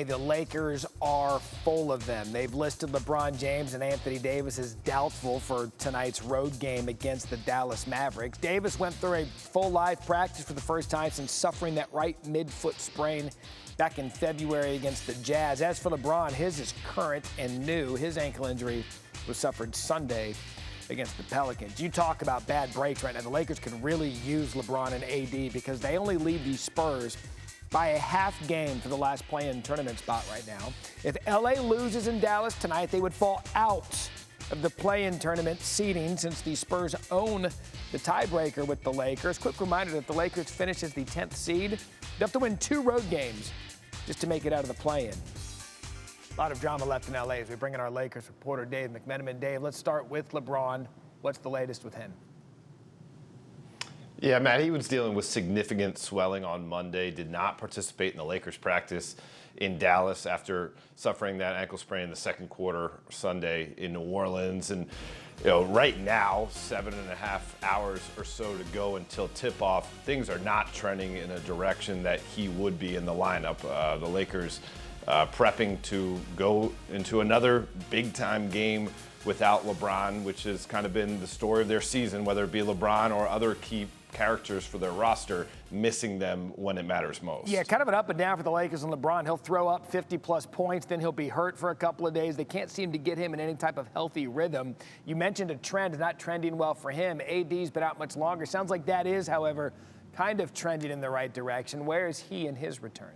The Lakers are full of them. They've listed LeBron James and Anthony Davis as doubtful for tonight's road game against the Dallas Mavericks. Davis went through a full live practice for the first time since suffering that right midfoot sprain back in February against the Jazz. As for LeBron, his is current and new. His ankle injury was suffered Sunday against the Pelicans. You talk about bad breaks right now. The Lakers could really use LeBron and AD because they only lead the Spurs by a half game for the last play-in tournament spot right now. If LA loses in Dallas tonight, they would fall out of the play-in tournament seeding since the Spurs own the tiebreaker with the Lakers. Quick reminder that the Lakers finish as the 10th seed. They have to win 2 road games just to make it out of the play-in. A lot of drama left in LA as we bring in our Lakers reporter, Dave McMenamin. Dave, let's start with LeBron. What's the latest with him? Yeah, Matt, he was dealing with significant swelling on Monday, did not participate in the Lakers practice in Dallas after suffering that ankle sprain in the second quarter Sunday in New Orleans. And, right now, 7.5 hours or so to go until tip-off. Things are not trending in a direction that he would be in the lineup. The Lakers prepping to go into another big-time game without LeBron, which has kind of been the story of their season, whether it be LeBron or other key characters for their roster, missing them when it matters most. Yeah, kind of an up and down for the Lakers and LeBron. He'll throw up 50-plus points, then he'll be hurt for a couple of days. They can't seem to get him in any type of healthy rhythm. You mentioned a trend not trending well for him. AD's been out much longer. Sounds like that is, however, kind of trending in the right direction. Where is he in his return?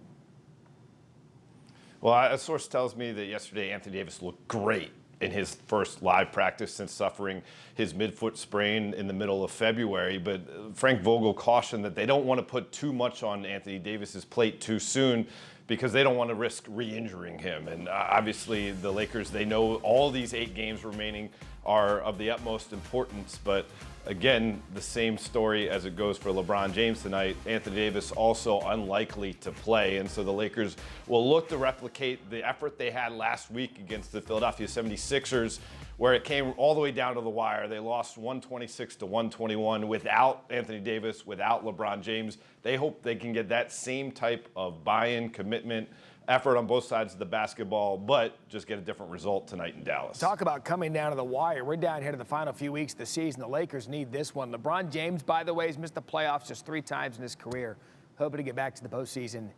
Well, a source tells me that yesterday Anthony Davis looked great in his first live practice since suffering his midfoot sprain in the middle of February. But Frank Vogel cautioned that they don't want to put too much on Anthony Davis's plate too soon because they don't want to risk re-injuring him. And obviously the Lakers, they know all these 8 games remaining are of the utmost importance. But again, the same story as it goes for LeBron James tonight. Anthony Davis also unlikely to play, and so the Lakers will look to replicate the effort they had last week against the Philadelphia 76ers, where it came all the way down to the wire. They lost 126-121 without Anthony Davis, without LeBron James. They hope they can get that same type of buy-in, commitment, effort on both sides of the basketball, but just get a different result tonight in Dallas. Talk about coming down to the wire. We're down here to the final few weeks of the season. The Lakers need this one. LeBron James, by the way, has missed the playoffs just 3 times in his career. Hoping to get back to the postseason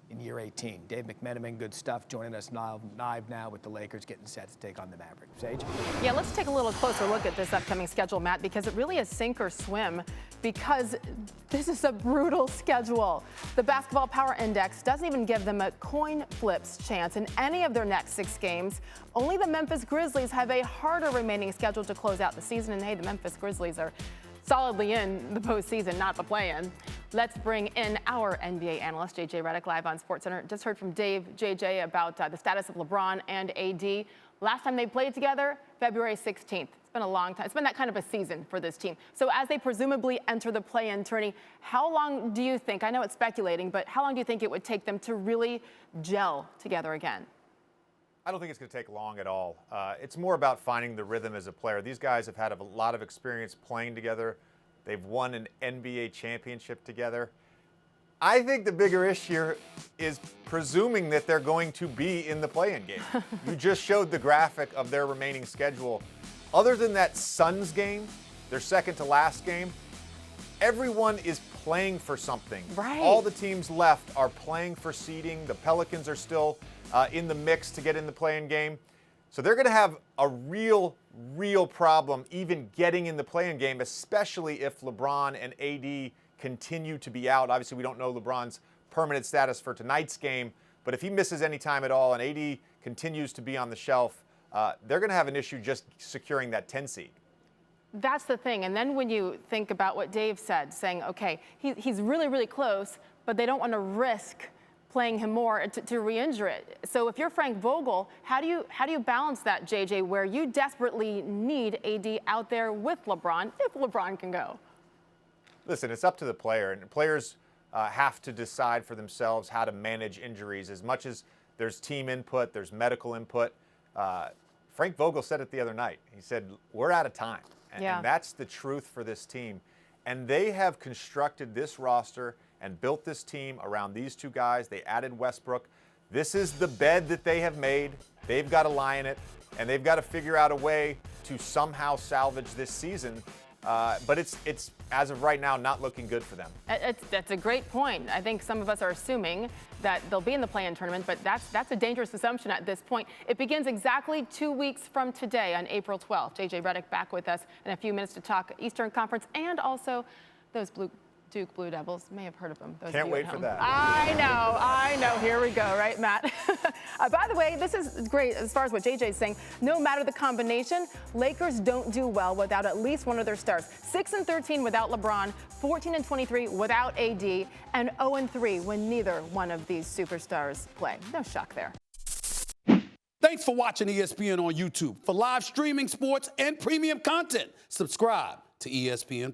in year 18. Dave McMenamin, good stuff, joining us live now with the Lakers getting set to take on the Mavericks. Sage? Yeah, let's take a little closer look at this upcoming schedule, Matt, because it really is sink or swim, because this is a brutal schedule. The Basketball Power Index doesn't even give them a coin flips chance in any of their next 6 games. Only the Memphis Grizzlies have a harder remaining schedule to close out the season, and hey, the Memphis Grizzlies are solidly in the postseason, not the play-in. Let's bring in our NBA analyst, JJ Redick, live on SportsCenter. Just heard from Dave, JJ, about the status of LeBron and AD. Last time they played together, February 16th. It's been a long time. It's been that kind of a season for this team. So as they presumably enter the play-in tourney, how long do you think, I know it's speculating, but how long do you think it would take them to really gel together again? I don't think it's going to take long at all. It's more about finding the rhythm as a player. These guys have had a lot of experience playing together. They've won an NBA championship together. I think the bigger issue is presuming that they're going to be in the play-in game. You just showed the graphic of their remaining schedule. Other than that Suns game, their second to last game, everyone is playing for something. Right. All the teams left are playing for seeding. The Pelicans are still in the mix to get in the play-in game. So they're going to have a real problem even getting in the play-in game, especially if LeBron and AD continue to be out. Obviously, we don't know LeBron's permanent status for tonight's game, but if he misses any time at all and AD continues to be on the shelf, they're going to have an issue just securing that 10 seed. That's the thing. And then when you think about what Dave said, saying, okay, he's really close, but they don't want to risk playing him more to re-injure it. So if you're Frank Vogel, how do you balance that, JJ, where you desperately need AD out there with LeBron, if LeBron can go? Listen, it's up to the player, and players have to decide for themselves how to manage injuries. As much as there's team input, there's medical input. Frank Vogel said it the other night. He said, we're out of time. And that's the truth for this team. And they have constructed this roster and built this team around these 2 guys. They added Westbrook. This is the bed that they have made. They've got to lie in it, and they've got to figure out a way to somehow salvage this season. But it's as of right now, not looking good for them. That's a great point. I think some of us are assuming that they'll be in the play-in tournament, but that's a dangerous assumption at this point. It begins exactly 2 weeks from today on April 12th. JJ Redick back with us in a few minutes to talk Eastern Conference and also those Duke Blue Devils. May have heard of them. Can't wait for that. I know. Here we go, right, Matt? By the way, this is great as far as what JJ is saying. No matter the combination, Lakers don't do well without at least one of their stars. 6-13 without LeBron, 14-23 without AD, and 0-3 when neither one of these superstars play. No shock there. Thanks for watching ESPN on YouTube. For live streaming sports and premium content, subscribe to ESPN+.